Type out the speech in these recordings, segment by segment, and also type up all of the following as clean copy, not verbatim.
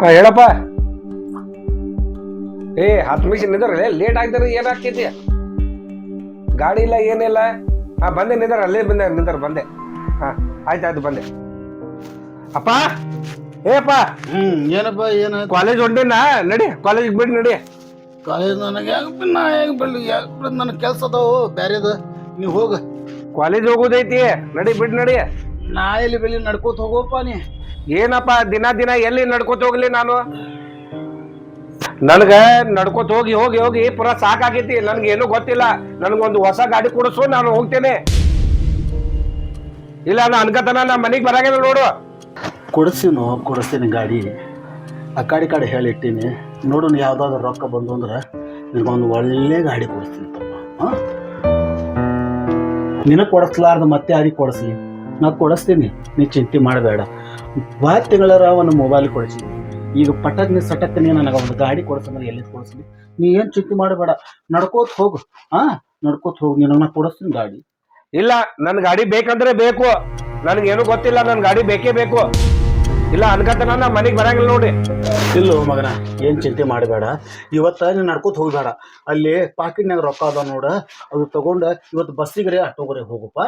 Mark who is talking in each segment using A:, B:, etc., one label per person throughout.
A: ಹೇಳಪ್ಪ. ಹತ್ತು ನಿಮಿಷ ನಿಂದ್ರೆ ಲೇಟ್ ಆಗ್ತಾರೆ ಏನಾಗ್ತೈತಿ? ಗಾಡಿ ಇಲ್ಲ ಏನಿಲ್ಲ. ಬಂದೆ ನಿಂದ್ರ, ಅಲ್ಲೇ ಬಂದೆ ನಿಂದ್ರ ಬಂದೆ. ಆಯ್ತಾಯ್ತು ಬಂದೆ. ಅಪ್ಪ ಅಪ್ಪ.
B: ಏನಪ್ಪ ಏನ
A: ಕಾಲೇಜ್ ಹೊಂಟಿನ, ನಡಿ ಕಾಲೇಜಿಗೆ ಬಿಡಿ ನಡಿ.
B: ಕಾಲೇಜ್ ನನಗೆ ಯಾಕೆ ಬಿಡ್ಲಿ ನನಗೆ ಕೆಲಸ ಅದಾವು ಬ್ಯಾರೇದು. ನೀವು ಹೋಗ.
A: ಕಾಲೇಜ್ ಹೋಗೋದೈತಿ, ನಡಿ ಬಿಡ್ ನಡಿ.
B: ನಾ ಎಲ್ಲಿ ಬೆಳಿ ನಡ್ಕೋತ ಹೋಗೋಪ್ಪ ನೀ.
A: ಏನಪ್ಪ ದಿನ ದಿನ ಎಲ್ಲಿ ನಡ್ಕೋತ ಹೋಗ್ಲಿ ನಾನು? ನನ್ಗ ನಡ್ಕೋತ ಹೋಗಿ ಹೋಗಿ ಹೋಗಿ ಪುರಾ ಸಾಕಾಗೈತಿ. ನನ್ಗೆ ಏನೂ ಗೊತ್ತಿಲ್ಲ. ನನ್ಗೊಂದು ಹೊಸ ಗಾಡಿ ಕೊಡಿಸು, ನಾನು ಹೋಗ್ತೇನೆ. ಇಲ್ಲ ನಾ ಅನ್ಕತನ ನಾ ಮನೆಗೆ ಬರಂಗಿಲ್ಲ ನೋಡು.
B: ಕೊಡಿಸ್ತೀನಿ ಗಾಡಿ. ಆ ಕಡೆ ಹೇಳಿಟ್ಟಿನಿ ನೋಡು. ಯಾವ್ದಾದ್ರು ರೊಕ್ಕ ಬಂದು ಅಂದ್ರೆ ನಿನಗೊಂದು ಒಳ್ಳೆ ಗಾಡಿ ಕೊಡಿಸ್ತೀನಿ. ಹಾಂ, ನಿನಗೆ ಕೊಡಿಸ್ಲಾರ್ದು ಮತ್ತೆ ಯಾರಿಗೆ ಕೊಡಿಸ್ಲಿ? ನಾ ಕೊಡಿಸ್ತೀನಿ, ನೀ ಚಿಂತೆ ಮಾಡಬೇಡ. ಬಾತ್ ತಿಂಗಳರ ಒಂದು ಮೊಬೈಲ್ ಕೊಡಿಸ್ತೀನಿ. ಈಗ ಪಟಕ್ನಿ ಸಟಕ್ನಿ ನನಗೆ ಒಂದು ಗಾಡಿ ಕೊಡಿಸಂದ್ರೆ ಎಲ್ಲಿ ಕೊಡಿಸ್ಲಿ? ನೀ ಏನು ಚಿಂತೆ ಮಾಡಬೇಡ, ನಡ್ಕೋತ ಹೋಗು. ನಡ್ಕೋತ ಹೋಗು, ನಿನಗೆ ಕೊಡಿಸ್ತೀನಿ ಗಾಡಿ.
A: ಇಲ್ಲ, ನನ್ ಗಾಡಿ ಬೇಕಂದ್ರೆ ಬೇಕು. ನನ್ಗೇನು ಗೊತ್ತಿಲ್ಲ, ನನ್ ಗಾಡಿ ಬೇಕೇ ಬೇಕು. ಇಲ್ಲ ಅನ್ಕತನ ನಾ ಮನೆಗೆ ಬರಂಗಿಲ್ಲ ನೋಡಿ.
B: ಇಲ್ಲೋ ಮಗನ, ಏನು ಚಿಂತೆ ಮಾಡಬೇಡ. ಇವತ್ತು ನೀನು ನಡ್ಕೋತ ಹೋಗ್ಬೇಡ. ಅಲ್ಲಿ ಪಾಕೆಟ್ನಾಗ ರೊಕ್ಕ ಅದ ನೋಡ, ಅದು ತಗೊಂಡು ಇವತ್ತು ಬಸ್ಸಿಗೆ ಆಟೋಗರೆ ಹೋಗಪ್ಪ.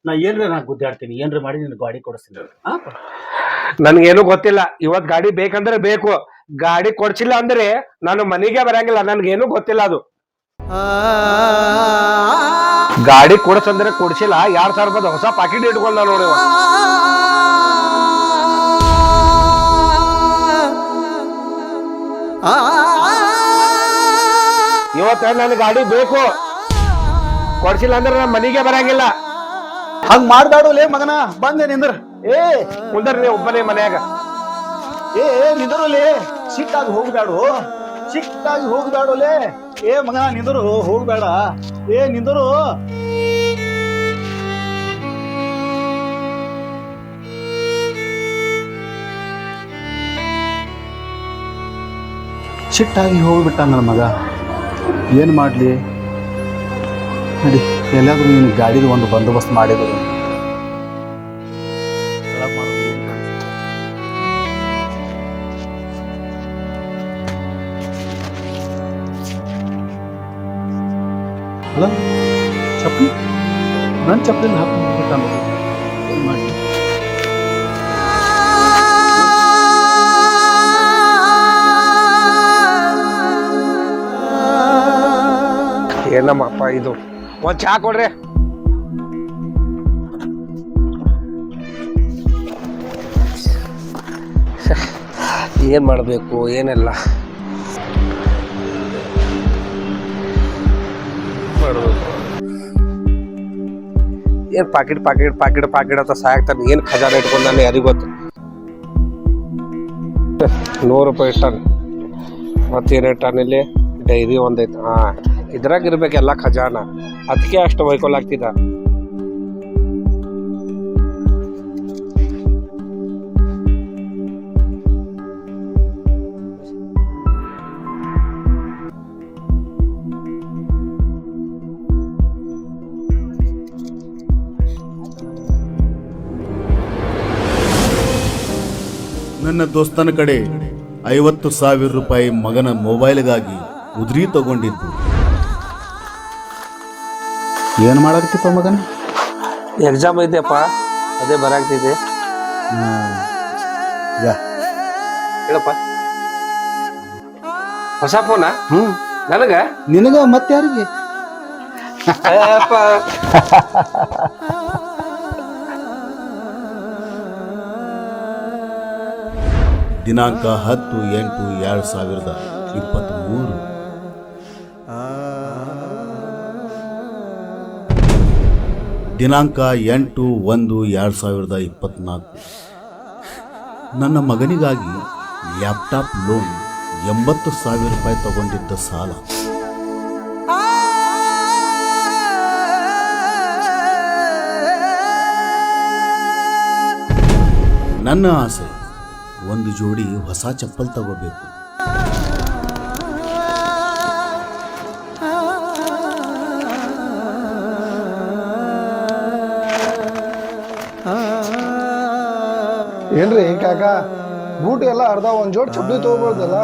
B: ನಾ ಏನ್ರಿ ನಾ ಗುದ್ದಾಡ್ತೀನಿ, ಏನ್ರಿ ಮಾಡಿ ನಿನ್ನ ಗಾಡಿ ಕೊಡಿಸ್ತೀನಿ.
A: ನನ್ಗೇನು ಗೊತ್ತಿಲ್ಲ. ಇವತ್ ಗಾಡಿ ಬೇಕಂದ್ರೆ ಬೇಕು. ಗಾಡಿ ಕೊಡ್ಸಿಲ್ಲ ಅಂದ್ರೆ ನಾನು ಮನೆಗೆ ಬರಂಗಿಲ್ಲ. ನನ್ಗೇನು ಗೊತ್ತಿಲ್ಲ ಅದು. ಗಾಡಿ ಕೊಡ್ಸಂದ್ರೆ ಕೊಡ್ಸಿಲ್ಲ. 2,000 ರೂಪಾಯಿ ಹೊಸ ಪಾಕೆಟ್ ಇಟ್ಕೊಂಡ ನೋಡಿ. ಇವತ್ತ ನನ್ ಗಾಡಿ ಬೇಕು. ಕೊಡ್ಸಿಲ್ಲ ಅಂದ್ರೆ ನಾನು ಮನೆಗೆ ಬರಂಗಿಲ್ಲ.
B: ಹಂಗ್ ಮಾಡ್ದಾಡುಲೇ ಮಗನ. ಬಂದೆ ನಿಂದ್ರ.
A: ಕುಂದರ್ರಿ ಒಬ್ಬನೇ ಮನ್ಯಾಗ.
B: ನಿಂದರುಲೇ. ಸಿಟ್ಟಾಗಿ ಹೋಗ್ಬೇಡು, ಸಿಟ್ಟಾಗಿ ಹೋಗ್ಬೇಡುಲೇ. ಮಗನ ನಿಂದರು, ಹೋಗ್ಬೇಡ. ನಿಂದರು. ಸಿಟ್ಟಾಗಿ ಹೋಗ್ಬಿಟ್ಟ ನನ್ನ ಮಗ. ಏನು ಮಾಡಲಿ? ನಡಿ, ಎಲ್ಲಾದ್ರೂ ನೀನು ಗಾಡಿದು ಒಂದು ಬಂದೋಬಸ್ತ್ ಮಾಡಿದ್ರು. ಅಲ್ಲ ಚಪ್ಪಲಿ, ನನ್ನ ಚಪ್ಪಲಿ ಹಾಕೊಂಡ್ಬಿಟ್ಟ ನೋಡಿ. ಏನು ಮಾಡಲಿ?
A: ಏನಮ್ಮಪ್ಪ ಇದು? ಒಂದ್ ಚಾ ಕೊಡ್ರಿ. ಏನ್ ಮಾಡ್ಬೇಕು ಏನೆಲ್ಲ ಮಾಡ್ಬೇಕು? ಏನ್ ಪಾಕೆಟ್ ಪಾಕೆಟ್ ಪಾಕೆಟ್ ಪಾಕೆಟ್ ಅಂತ ಸಾಕ್ತಾನೆ. ಏನ್ ಖಜಾನೆ ಇಟ್ಕೊಂಡ್ ನಾನು ಯಾರಿಗೂ ಗೊತ್ತು. 100 ರೂಪಾಯಿ ಇಟ್ಟಾನ. ಮತ್ತೇನ್ ಇಟ್ಟಾನ ಇಲ್ಲಿ? ಡೈರಿ ಒಂದೈತೆ. ಇದ್ರಾಗ ಇರ್ಬೇಕೆಲ್ಲ ಖಜಾನ. ಅದಕ್ಕೆ ಅಷ್ಟು ಒಯ್ಕೊಲಾಗ್ತಿದ್ದ.
C: ನನ್ನ ದೋಸ್ತನ ಕಡೆ 50,000 ರೂಪಾಯಿ ಮಗನ ಮೊಬೈಲ್ಗಾಗಿ ಉದ್ರಿ ತಗೊಂಡಿದ್ದು.
B: ಏನು ಮಾಡಾಕತ್ತಿಪ್ಪ ಮಗನ?
A: ಎಕ್ಸಾಮ್ ಐತೆಪ್ಪ, ಅದೇ ಬರಾಗ್ತಿದೆ. ಹೇಳಪ್ಪ. ಹೊಸ ಫೋನ? ನನಗ?
B: ನಿನಗ ಮತ್ತೆ ಯಾರಿಗೆ?
C: ದಿನಾಂಕ 10/8/2023. ದಿನಾಂಕ 8/1/2024. ನನ್ನ ಮಗನಿಗಾಗಿ ಲ್ಯಾಪ್ಟಾಪ್ ಲೋನ್ 80,000 ರೂಪಾಯಿ ತಗೊಂಡಿದ್ದ ಸಾಲ. ನನ್ನ ಆಸೆ ಒಂದು ಜೋಡಿ ಹೊಸ ಚಪ್ಪಲ್ ತಗೋಬೇಕು.
D: ಏನ್ರಿ ಕಾಕ, ಬೂಟ್ ಎಲ್ಲ ಅರ್ಧ ಒಂದ್ ಜೋಡ್ ಚಪ್ಪಲಿ ತಗೋಬೋದಲ್ಲ.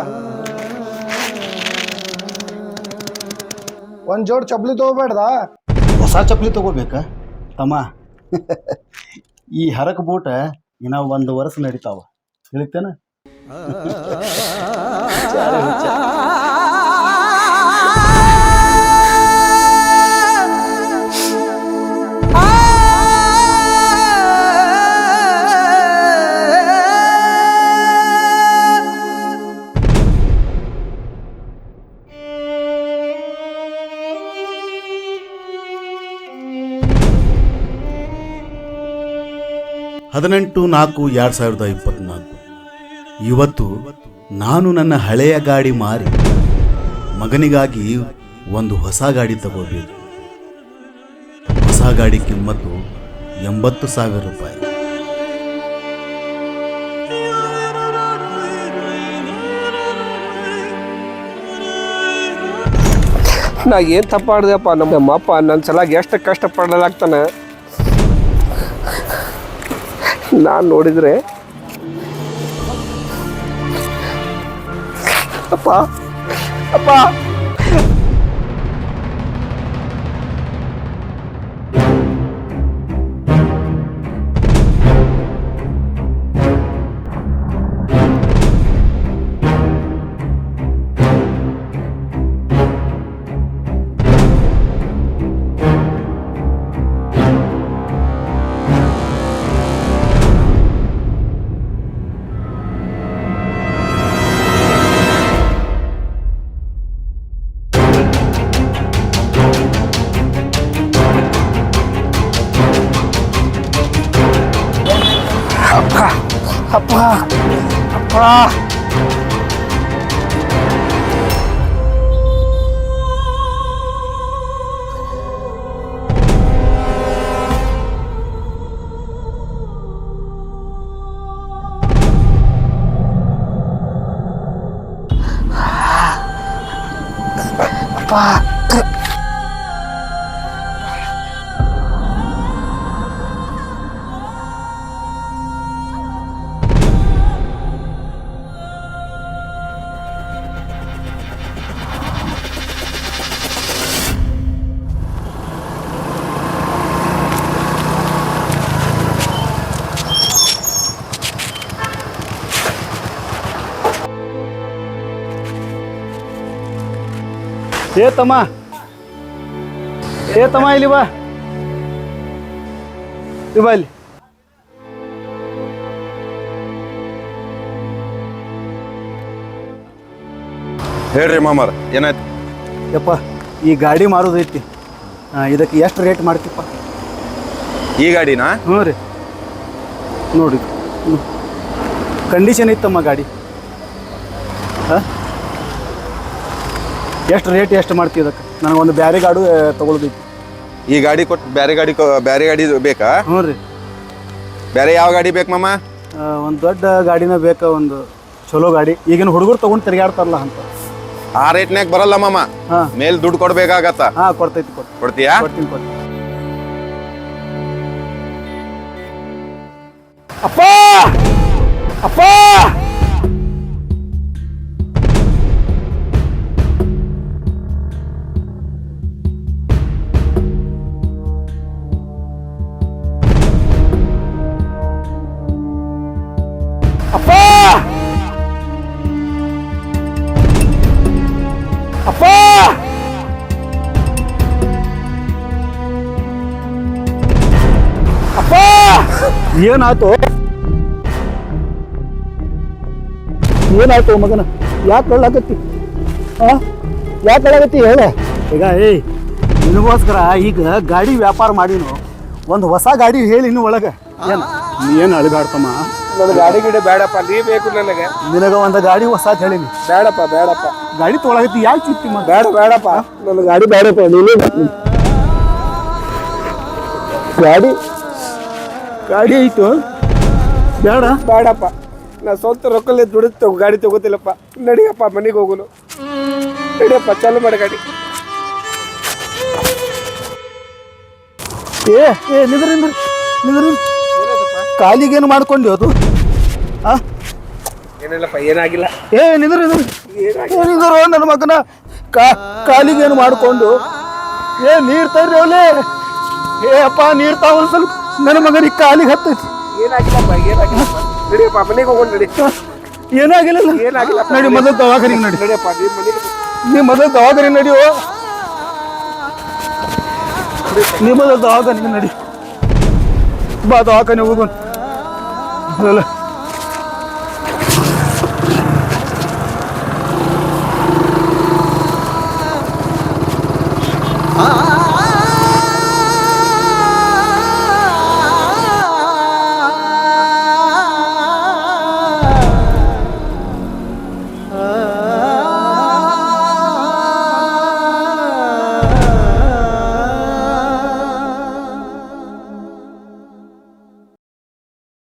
D: ಒಂದ್ ಜೋಡ್ ಚಪ್ಪಲಿ ತಗೋಬೇಡ್ದ?
B: ಹೊಸ ಚಪ್ಪಲಿ ತಗೋಬೇಕಾ ತಮ್ಮ? ಈ ಹರಕ ಬೂಟ ಇನ್ನ 1 ವರ್ಷ ನಡೀತಾವ, ತಿಳಿತೇನ?
C: ಹದಿನೆಂಟು 4/2024 ಇವತ್ತು ನಾನು ನನ್ನ ಹಳೆಯ ಗಾಡಿ ಮಾರಿ ಮಗನಿಗಾಗಿ ಒಂದು ಹೊಸ ಗಾಡಿ ತಗೋಬೇಕು. ಹೊಸ ಗಾಡಿ ಕಿಮ್ಮತ್ತು 80,000 ರೂಪಾಯಿ.
A: ನಾ ಏನು ತಪ್ಪಾಡ್ದಪ್ಪ? ನಮ್ಮ ಅಪ್ಪ ನನ್ನ ಸಲಾಗಿ ಎಷ್ಟು ಕಷ್ಟಪಡಲಾಗ್ತಾನೆ ನಾನು ನೋಡಿದರೆ. ಅಪ್ಪ ಅಪ್ಪ ಅಪ್ಪ ಅಪ್ಪ
B: ಏ ತಮ್ಮ ಇಲ್ಲಿ ಬಾ, ಇಲ್ಲಿ.
E: ಹೇಳ್ರಿ ಮಾಮಾರ, ಏನಾಯ್ತು?
B: ಯಪ್ಪ, ಈ ಗಾಡಿ ಮಾರೋದೈತಿ, ಇದಕ್ಕೆ ಎಷ್ಟು ರೇಟ್ ಮಾಡ್ತೀಪ್ಪ?
E: ಈ ಗಾಡಿನಾ?
B: ಹ್ಞೂ ರೀ, ನೋಡಿ ಕಂಡೀಷನ್ ಇತ್ತಮ್ಮ ಗಾಡಿ. ಹಾಂ, ಎಷ್ಟು ರೇಟ್ ಎಷ್ಟು ಮಾಡ್ತೀವಿ ಇದಕ್ಕೆ? ನನಗೊಂದು ಬೇರೆ ಗಾಡಿ ತೊಗೊಳ್ದೈತಿ.
E: ಈ ಗಾಡಿ ಕೊಟ್ಟು ಬೇರೆ ಗಾಡಿ ಬೇಕಾ?
B: ಹ್ಞೂ ರೀ.
E: ಬೇರೆ ಯಾವ ಗಾಡಿ ಬೇಕು ಮಾಮ?
B: ಒಂದು ದೊಡ್ಡ ಗಾಡಿನ ಬೇಕಾ, ಒಂದು ಚಲೋ ಗಾಡಿ. ಈಗಿನ ಹುಡುಗರು ತೊಗೊಂಡು ತಿರುಗಾಡ್ತಾರಲ್ಲ ಅಂತ.
E: ಆ ರೇಟ್ನಾಗ ಬರಲ್ಲ ಮಾಮ.
B: ಹಾಂ,
E: ಮೇಲ್ ದುಡ್ಡು ಕೊಡ್ಬೇಕಾಗತ್ತ.
B: ಹಾಂ, ಕೊಡ್ತೈತಿ.
E: ಕೊಡ್ತೀಯಾ?
B: ಕೊಡ್ತೀನಿ.
A: ಅಪ್ಪ ಅಪ್ಪ ಅಪ್ಪ ಅಪ್ಪ ಅಪ್ಪ
B: ಏನಾಯ್ತು ಮಗನ? ಯಾಕೆ ಹೇಳಾಕತ್ತಿ? ಯಾಕೆ ಹೇಳಾಕತ್ತಿ ಹೇಳ. ಈಗ ನಿನಗೋಸ್ಕರ ಈಗ ಗಾಡಿ ವ್ಯಾಪಾರ ಮಾಡಿನು, ಒಂದು ಹೊಸ ಗಾಡಿ ಹೇಳಿ ಇನ್ನು ಒಳಗೆ. ಏನು ಅಳಿಗಾಡ್ತಮ್ಮ?
A: ನನ್ನ ಗಾಡಿ ಗಿಡ ಬೇಡಪ್ಪ, ನೀ ಬೇಕು ನನಗೆ.
B: ನಿನಗೆ ಒಂದು ಗಾಡಿ ಹೊಸ ಹೇಳೀನಿ.
A: ಬೇಡಪ್ಪ
B: ಗಾಡಿ ತೊಗೊಳಗತ್ತಿ, ಯಾಕೆ ಚಿಂತೆ ಮಾಡಿ?
A: ಬೇಡಪ್ಪ, ನನ್ನ ಗಾಡಿ ಬೇಡಪ್ಪ. ನೀನು
B: ಗಾಡಿ ಐತು,
A: ಬೇಡಪ್ಪ. ನಾ ಸ್ವಂತ ರೊಕ್ಕಲ್ಲಿ ದುಡಿದು ಗಾಡಿ ತಗೋತಿಲ್ಲಪ್ಪ. ನಡಿಯಪ್ಪ, ಮನೆಗೆ ಹೋಗೋನು. ನಡಿಯಪ್ಪ, ಚಾಲು ಮಾಡಿ ಗಾಡಿ.
B: ನಿಂದ್ರಿ ಕಾಲಿಗೇನು ಮಾಡ್ಕೊಂಡಿ ಅದು?
A: ಏನಿಲ್ಲಪ್ಪ ಏನಾಗಿಲ್ಲ.
B: ಏ ನಿಂದ್ರು ನನ್ನ ಮಗನ ಕಾಲಿಗೇನು ಮಾಡಿಕೊಂಡು ಏ ನೀರು ತರ್ರಿ ಅವಲೇ. ಏ ಅಪ್ಪ ನೀರು ತಾವ ಒಂದು ಸ್ವಲ್ಪ ನನ್ನ ಮಗನಿಗೆ ಕಾಲಿಗೆ ಹತ್ತೈತಿ.
A: ಏನಾಗಿಲ್ಲಪ್ಪ ಏನಾಗಿಲ್ಲಪ್ಪ. ನಡಿಯಪ್ಪ ಮನೆಗೆ ಹೋಗೋಣ ನಡಿ.
B: ಏನಾಗಿಲ್ಲ
A: ಏನಾಗಿಲ್ಲ
B: ನಡಿ ಮೊದಲು ದವಾಖಾನಿಗೆ ನಡಿ.
A: ನಡಿಯಪ್ಪ ನಿಮ್ಮ ಮನೆಗೆ
B: ನೀ ಮೊದಲು ದವಾಖಾನಿಗೆ ನಡಿಯೋ. ನೀ ಮೊದಲು ದವಾಖಾನಿಗೆ ನಡಿ. ಬಾ ದವಾಖಾನೆ ಹೋಗೋಣ.